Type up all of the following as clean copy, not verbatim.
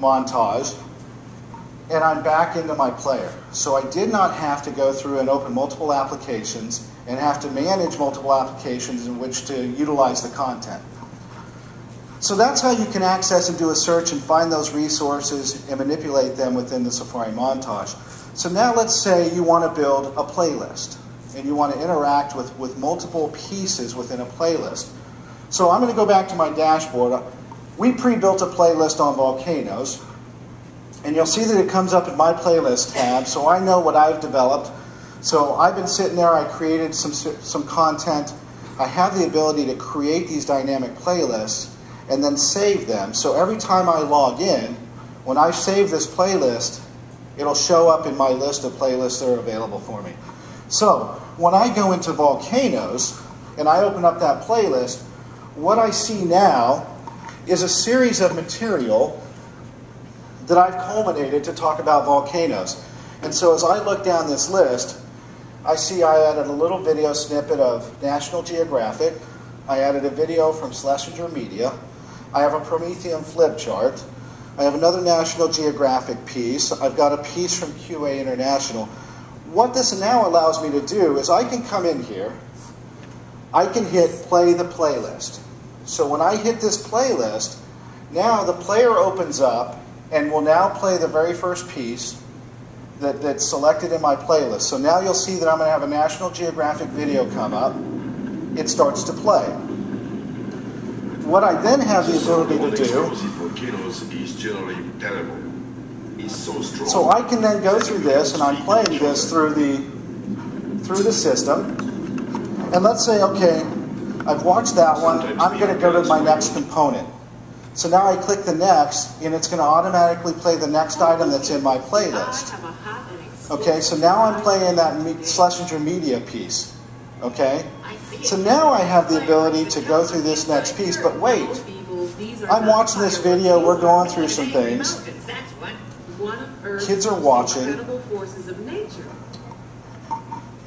montage, and I'm back into my player. So I did not have to go through and open multiple applications and have to manage multiple applications in which to utilize the content. So that's how you can access and do a search and find those resources and manipulate them within the Safari Montage. So now let's say you want to build a playlist and you want to interact with multiple pieces within a playlist. So I'm going to go back to my dashboard. We pre-built a playlist on volcanoes, and you'll see that it comes up in my playlist tab, so I know what I've developed. So I've been sitting there, I created some content. I have the ability to create these dynamic playlists and then save them. So every time I log in, when I save this playlist, it'll show up in my list of playlists that are available for me. So when I go into volcanoes and I open up that playlist, what I see now is a series of material that I've culminated to talk about volcanoes. And so as I look down this list, I see I added a little video snippet of National Geographic. I added a video from Schlesinger Media. I have a Promethean flip chart. I have another National Geographic piece. I've got a piece from QA International. What this now allows me to do is I can come in here, I can hit play the playlist. So when I hit this playlist, now the player opens up and will now play the very first piece that's selected in my playlist. So now you'll see that I'm going to have a National Geographic video come up. It starts to play. What I then have the ability to do, so I can then go through this, and I'm playing this through the system. And let's say, okay, I've watched that one. I'm going to go to my next component. So now I click the next, and it's going to automatically play the next item that's in my playlist. Okay, so now I'm playing that Schlesinger Media piece. Okay, so now I have the ability to go through this next piece, but wait, I'm watching this video, we're going through some things. Kids are watching.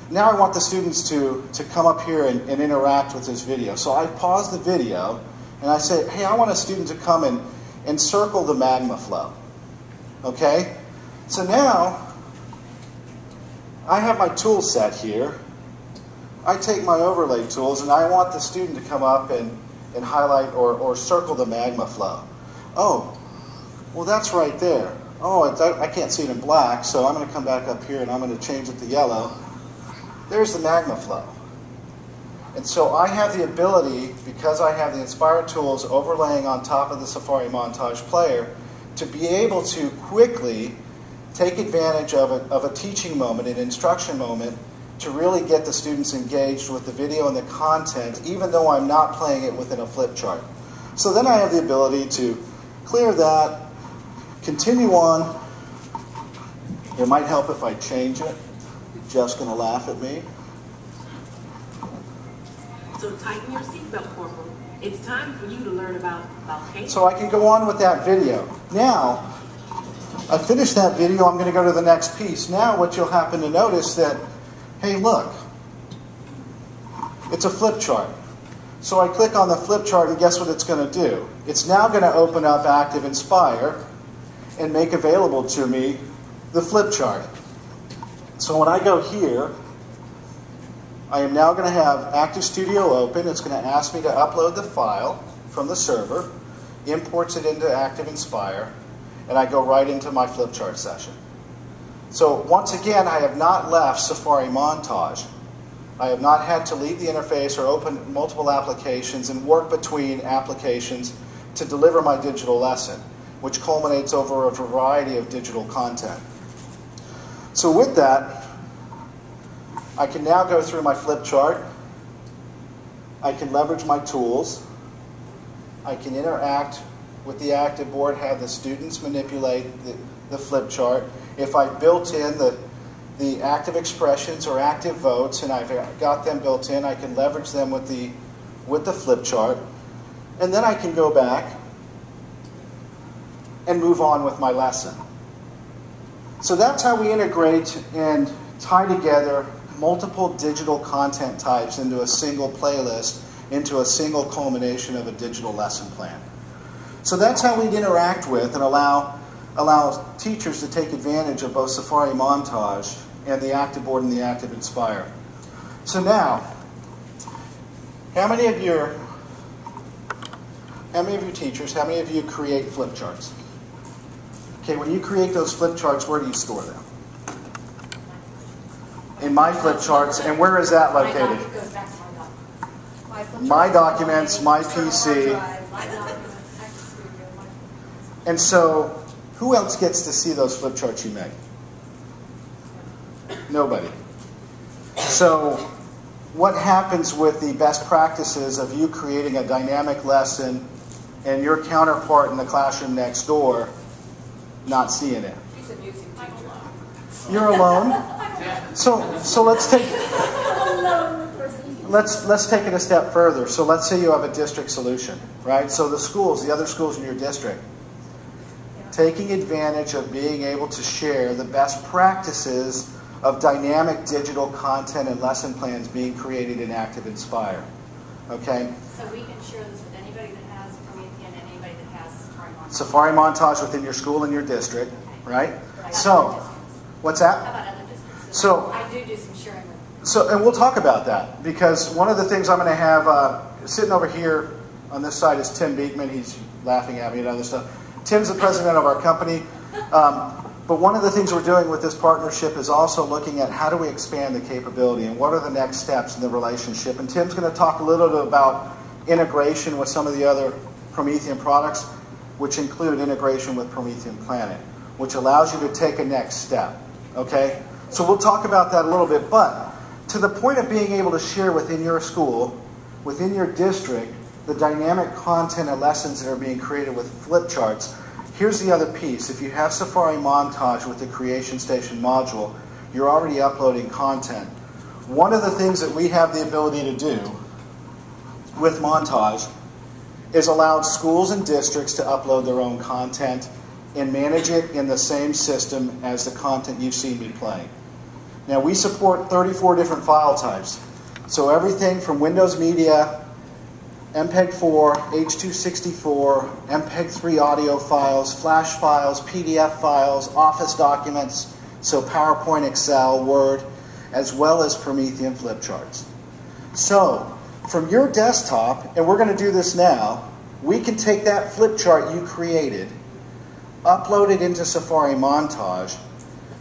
Now I want the students to come up here and interact with this video. So I pause the video and I say, hey, I want a student to come and circle the magma flow. Okay? So now I have my tool set here. I take my overlay tools and I want the student to come up and highlight or circle the magma flow. Oh, well that's right there. Oh, I can't see it in black, so I'm going to come back up here and I'm going to change it to yellow. There's the magma flow. And so I have the ability, because I have the Inspire tools overlaying on top of the Safari Montage player, to be able to quickly take advantage of a teaching moment, an instruction moment, to really get the students engaged with the video and the content, even though I'm not playing it within a flip chart. So then I have the ability to clear that, continue on. It might help if I change it. Jeff's going to laugh at me. So tighten your seatbelt, Corporal. It's time for you to learn about volcanoes. So I can go on with that video. Now, I finished that video, I'm going to go to the next piece. Now what you'll happen to notice that, hey look, it's a flip chart. So I click on the flip chart and guess what it's going to do? It's now going to open up Active Inspire and make available to me the flip chart. So when I go here, I am now going to have Active Studio open. It's going to ask me to upload the file from the server, imports it into Active Inspire, and I go right into my flip chart session. So once again, I have not left Safari Montage. I have not had to leave the interface or open multiple applications and work between applications to deliver my digital lesson, which culminates over a variety of digital content. So with that, I can now go through my flip chart. I can leverage my tools. I can interact with the active board, have the students manipulate the flip chart. If I built in the active expressions or active votes, and I've got them built in, I can leverage them with the flip chart. And then I can go back and move on with my lesson. So that's how we integrate and tie together multiple digital content types into a single playlist, into a single culmination of a digital lesson plan. So that's how we'd interact with and allow allows teachers to take advantage of both Safari Montage and the Active Board and the Active Inspire. So now, how many of you teachers, how many of you create flip charts? Okay, when you create those flip charts, where do you store them? In My Flip Charts, and where is that located? My Documents, My PC. And so, who else gets to see those flip charts you make? Nobody. So, what happens with the best practices of you creating a dynamic lesson and your counterpart in the classroom next door not seeing it? She's a music teacher. You're alone? So let's take it a step further. So let's say you have a district solution, right? So the other schools in your district, taking advantage of being able to share the best practices of dynamic digital content and lesson plans being created in Active Inspire. Okay? So we can share this with anybody that has Promethean and anybody that has Safari Montage. Safari Montage within your school and your district, right? So, what's that? How about other districts? So, I do some sharing with them. So, and we'll talk about that, because one of the things I'm going to have, sitting over here on this side is Tim Beekman. He's laughing at me and other stuff. Tim's the president of our company. But one of the things we're doing with this partnership is also looking at how do we expand the capability and what are the next steps in the relationship. And Tim's going to talk a little bit about integration with some of the other Promethean products, which include integration with Promethean Planet, which allows you to take a next step. Okay? So we'll talk about that a little bit. But to the point of being able to share within your school, within your district, the dynamic content and lessons that are being created with flip charts, here's the other piece. If you have Safari Montage with the Creation Station module, you're already uploading content. One of the things that we have the ability to do with Montage is allow schools and districts to upload their own content and manage it in the same system as the content you've seen me play. Now, we support 34 different file types. So everything from Windows Media, MPEG-4, H.264, MPEG-3 audio files, Flash files, PDF files, Office documents, so PowerPoint, Excel, Word, as well as Promethean flip charts. So, from your desktop, and we're going to do this now, we can take that flip chart you created, upload it into Safari Montage,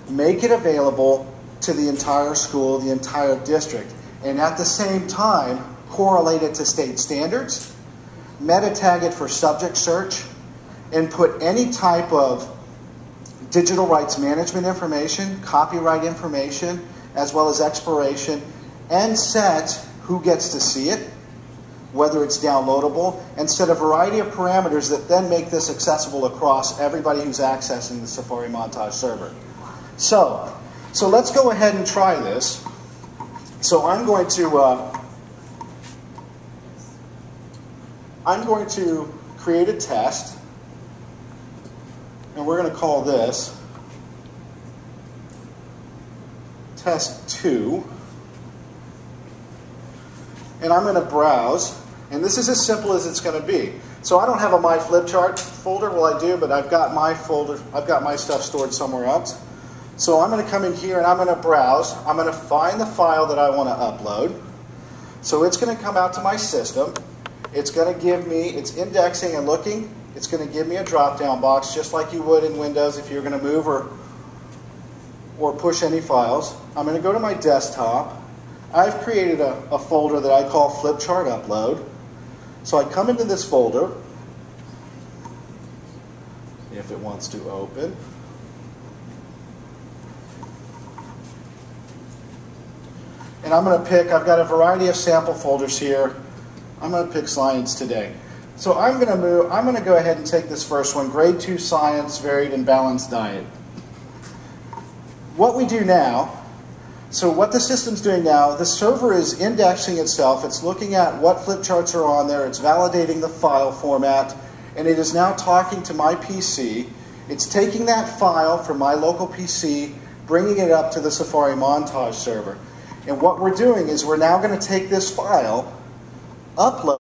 make it available to the entire school, the entire district, and at the same time, correlate it to state standards, meta tag it for subject search, and put any type of digital rights management information, copyright information, as well as expiration, and set who gets to see it, whether it's downloadable, and set a variety of parameters that then make this accessible across everybody who's accessing the Safari Montage server. So let's go ahead and try this. So I'm going to create a test, and we're going to call this test 2. And I'm going to browse, and this is as simple as it's going to be. So I don't have a My Flip Chart folder. Well, I do, but I've got my folder, I've got my stuff stored somewhere else. So I'm going to come in here and I'm going to browse. I'm going to find the file that I want to upload. So it's going to come out to my system. It's going to give me, it's indexing and looking. It's going to give me a drop-down box, just like you would in Windows if you're going to move or push any files. I'm going to go to my desktop. I've created a folder that I call Flip Chart Upload. So I come into this folder, if it wants to open. And I'm going to pick, I've got a variety of sample folders here. I'm going to pick science today. So I'm going to go ahead and take this first one, Grade 2 Science, Varied and Balanced Diet. What we do now, so what the system's doing now, the server is indexing itself. It's looking at what flip charts are on there. It's validating the file format. And it is now talking to my PC. It's taking that file from my local PC, bringing it up to the Safari Montage server. And what we're doing is we're now going to take this file, upload